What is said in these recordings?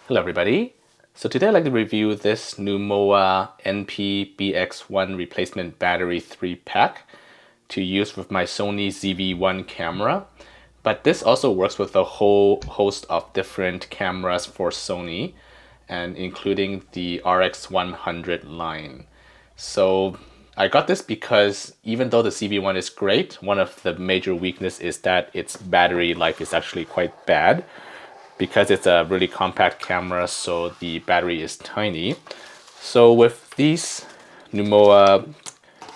Hello everybody. So today I'd like to review this Newmowa NP-BX1 replacement battery 3-pack to use with my Sony ZV-1 camera. But this also works with a whole host of different cameras for Sony, and including the RX100 line. So I got this because even though the ZV-1 is great, one of the major weaknesses is that its battery life is actually quite bad. Because it's a really compact camera, so the battery is tiny. So with these Newmowa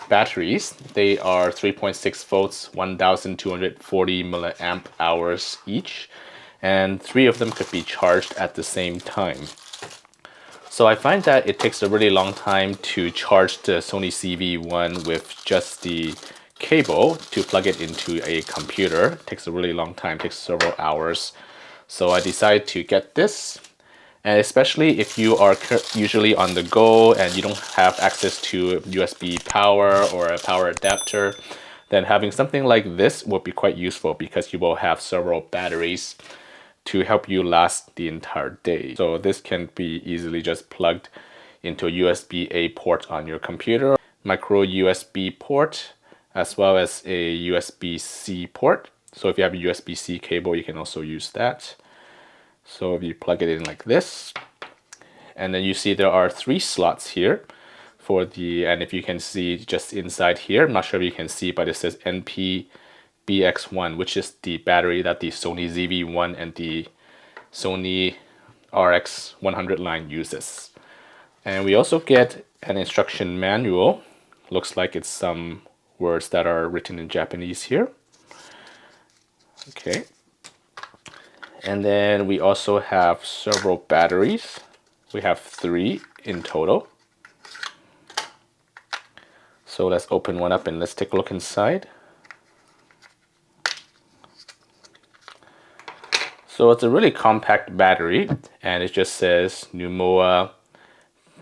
batteries, they are 3.6 volts, 1240 milliamp hours each, and 3 of them could be charged at the same time. So I find that it takes a really long time to charge the Sony ZV-1 with just the cable to plug it into a computer. It takes a really long time, it takes several hours. So I decided to get this, and especially if you are usually on the go and you don't have access to USB power or a power adapter, then having something like this will be quite useful because you will have several batteries to help you last the entire day. So this can be easily just plugged into a USB-A port on your computer, micro USB port, as well as a USB-C port. So if you have a USB-C cable, you can also use that. So if you plug it in like this, and then you see there are 3 slots here for the, and if you can see just inside here, I'm not sure if you can see, but it says NP-BX1, which is the battery that the Sony ZV-1 and the Sony RX100 line uses. And we also get an instruction manual. Looks like it's some words that are written in Japanese here. Okay. And then we also have several batteries. We have 3 in total. So let's open one up and let's take a look inside. So it's a really compact battery, and it just says Newmowa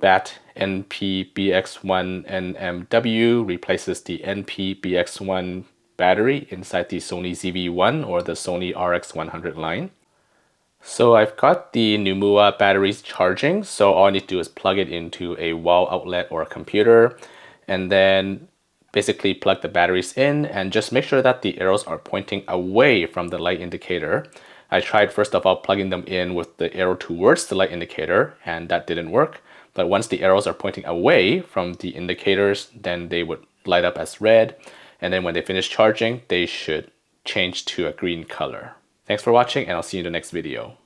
BAT NP-BX1 NMW replaces the NP-BX1 battery inside the Sony ZV-1 or the Sony RX100 line. So I've got the Newmowa batteries charging, so all I need to do is plug it into a wall outlet or a computer, and then basically plug the batteries in and just make sure that the arrows are pointing away from the light indicator. I tried first of all plugging them in with the arrow towards the light indicator, and that didn't work. But once the arrows are pointing away from the indicators, then they would light up as red, and then when they finish charging, they should change to a green color. Thanks for watching, and I'll see you in the next video.